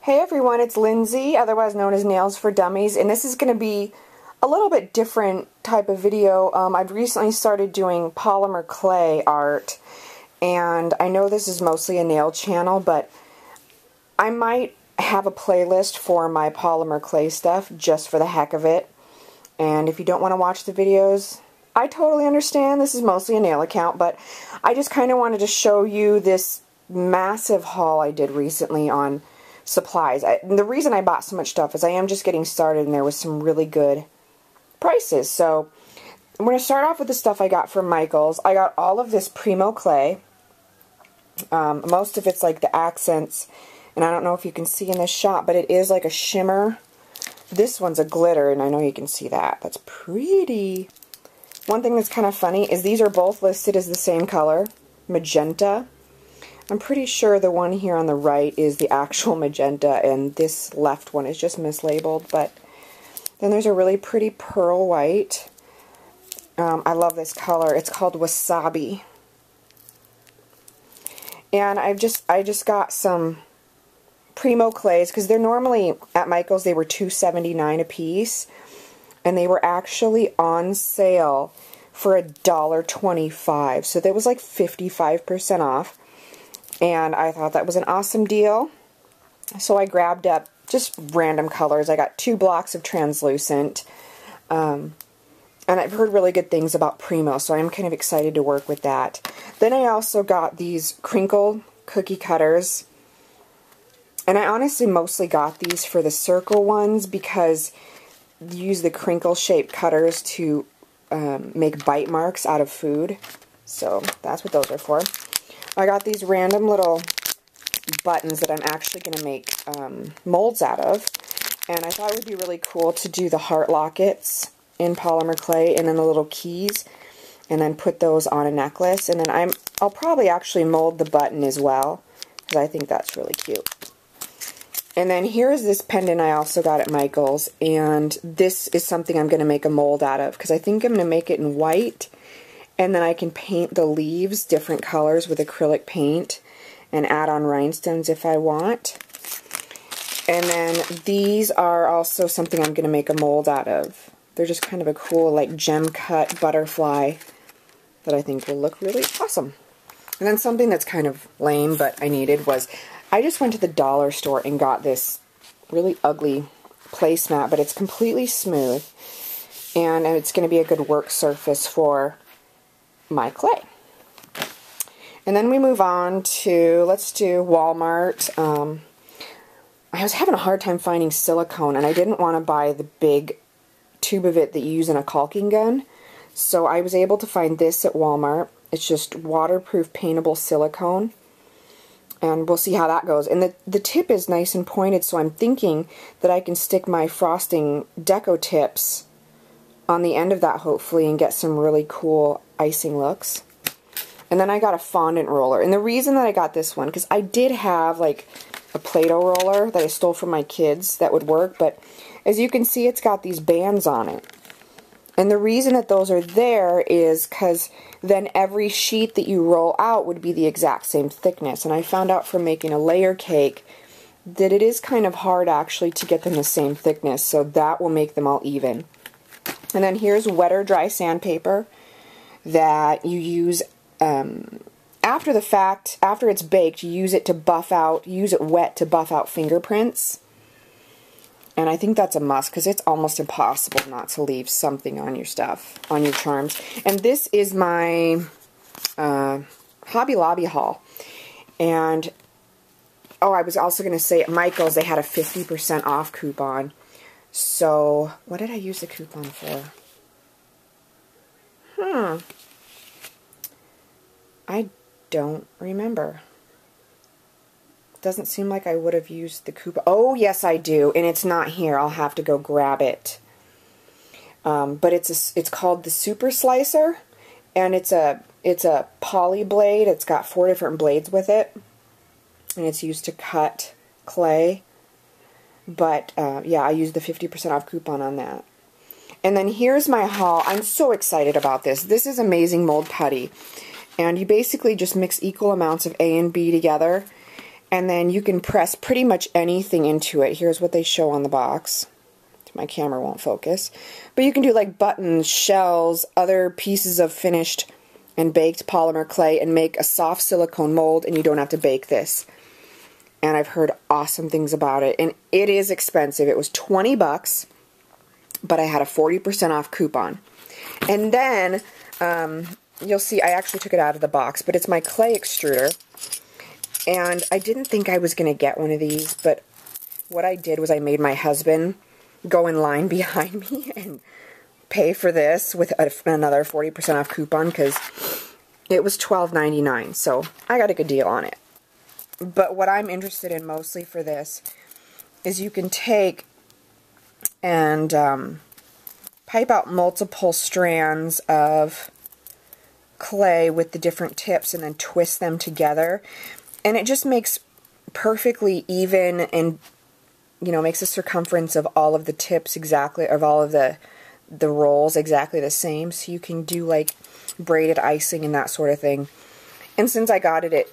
Hey everyone, it's Lindsay, otherwise known as Nails for Dummies, and this is going to be a little bit different type of video. I've recently started doing polymer clay art, and I know this is mostly a nail channel, but I might have a playlist for my polymer clay stuff just for the heck of it. And if you don't want to watch the videos, I totally understand. This is mostly a nail account, but I just kind of wanted to show you this massive haul I did recently on supplies. The reason I bought so much stuff is I am just getting started and there was some really good prices. So I'm going to start off with the stuff I got from Michael's. I got all of this Primo clay. Most of it's like the accents, and I don't know if you can see in this shot, but it is like a shimmer. This one's a glitter, and I know you can see that. That's pretty. One thing that's kind of funny is these are both listed as the same color, magenta. I'm pretty sure the one here on the right is the actual magenta, and this left one is just mislabeled. But then there's a really pretty pearl white. I love this color. It's called Wasabi. And I just got some Primo clays, because they're normally at Michael's, they were $2.79 a piece, and they were actually on sale for $1.25. So that was like 55% off. And I thought that was an awesome deal. So I grabbed up just random colors. I got 2 blocks of translucent. And I've heard really good things about Primo, so I'm kind of excited to work with that. Then I also got these crinkle cookie cutters. And I honestly mostly got these for the circle ones because you use the crinkle shaped cutters to make bite marks out of food. So that's what those are for. I got these random little buttons that I'm actually going to make molds out of, and I thought it would be really cool to do the heart lockets in polymer clay and then the little keys, and then put those on a necklace. And then I'll probably actually mold the button as well, because I think that's really cute. And then here's this pendant I also got at Michael's, and this is something I'm going to make a mold out of, because I think I'm going to make it in white. And then I can paint the leaves different colors with acrylic paint and add on rhinestones if I want. And then these are also something I'm going to make a mold out of. They're just kind of a cool like gem cut butterfly that I think will look really awesome. And then something that's kind of lame but I needed was, I just went to the dollar store and got this really ugly placemat, but it's completely smooth. And it's going to be a good work surface for my clay. And then we move on to, let's do Walmart. I was having a hard time finding silicone, and I didn't want to buy the big tube of it that you use in a caulking gun. So I was able to find this at Walmart. It's just waterproof paintable silicone. And we'll see how that goes. And the tip is nice and pointed, so I'm thinking that I can stick my frosting deco tips on the end of that, hopefully, and get some really cool icing looks. And then I got a fondant roller. And the reason that I got this one, because I did have like a Play-Doh roller that I stole from my kids that would work, but as you can see, it's got these bands on it. And the reason that those are there is because then every sheet that you roll out would be the exact same thickness. And I found out from making a layer cake that it is kind of hard actually to get them the same thickness, so that will make them all even. And then here's wet or dry sandpaper that you use after the fact, after it's baked, you use it to buff out, use it wet to buff out fingerprints. And I think that's a must, because it's almost impossible not to leave something on your stuff, on your charms. And this is my Hobby Lobby haul. And, oh, I was also going to say at Michael's they had a 50% off coupon. So, what did I use the coupon for? I don't remember. Doesn't seem like I would have used the coupon. Oh, yes, I do, and it's not here. I'll have to go grab it. But it's called the Super Slicer, and it's a poly blade. It's got 4 different blades with it, and it's used to cut clay. But, yeah, I used the 50% off coupon on that. And then here's my haul. I'm so excited about this. This is Amazing Mold Putty. And you basically just mix equal amounts of A and B together. And then you can press pretty much anything into it. Here's what they show on the box. My camera won't focus. But you can do like buttons, shells, other pieces of finished and baked polymer clay and make a soft silicone mold, and you don't have to bake this. And I've heard awesome things about it. And it is expensive. It was 20 bucks, but I had a 40% off coupon. And then you'll see I actually took it out of the box, but it's my clay extruder. And I didn't think I was going to get one of these, but what I did was I made my husband go in line behind me and pay for this with another 40% off coupon because it was $12.99, so I got a good deal on it. But what I'm interested in mostly for this is you can take and pipe out multiple strands of clay with the different tips and then twist them together, and it just makes perfectly even, and you know, makes the circumference of all of the tips exactly, of all of the rolls exactly the same, so you can do like braided icing and that sort of thing. And since I got it at,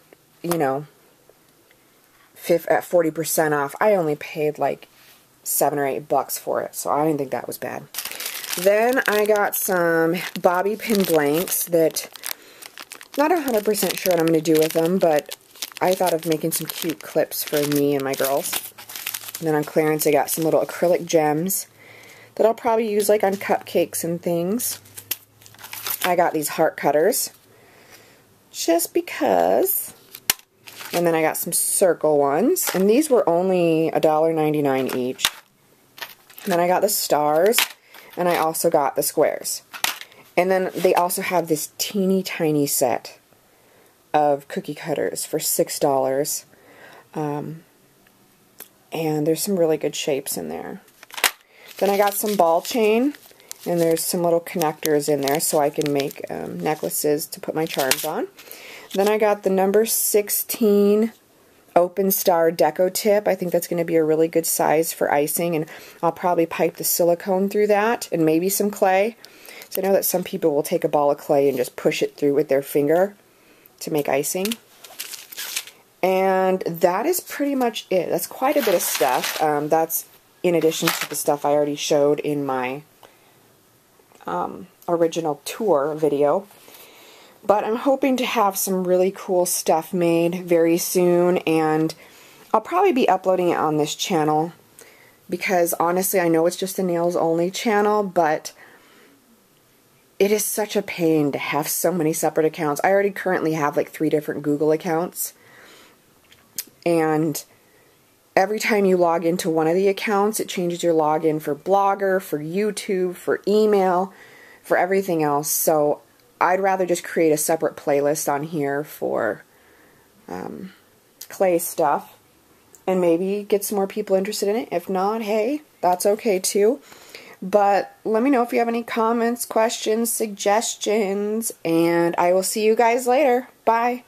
you know, at 40% off, I only paid like $7 or $8 for it, so I didn't think that was bad. Then I got some bobby pin blanks that not 100% sure what I'm going to do with them, but I thought of making some cute clips for me and my girls. And then on clearance I got some little acrylic gems that I'll probably use like on cupcakes and things. I got these heart cutters just because. And then I got some circle ones, and these were only $1.99 each. And then I got the stars, and I also got the squares. And then they also have this teeny tiny set of cookie cutters for $6. And there's some really good shapes in there. Then I got some ball chain, and there's some little connectors in there so I can make necklaces to put my charms on. Then I got the number 16 open star deco tip. I think that's going to be a really good size for icing, and I'll probably pipe the silicone through that and maybe some clay. So I know that some people will take a ball of clay and just push it through with their finger to make icing. And that is pretty much it. That's quite a bit of stuff. That's in addition to the stuff I already showed in my original tour video. But I'm hoping to have some really cool stuff made very soon, and I'll probably be uploading it on this channel because honestly I know it's just a nails only channel, but it is such a pain to have so many separate accounts. I already currently have like 3 different Google accounts, and every time you log into one of the accounts it changes your login for Blogger, for YouTube, for email, for everything else. So I'd rather just create a separate playlist on here for clay stuff and maybe get some more people interested in it. If not, hey, that's okay too. But let me know if you have any comments, questions, suggestions, and I will see you guys later. Bye.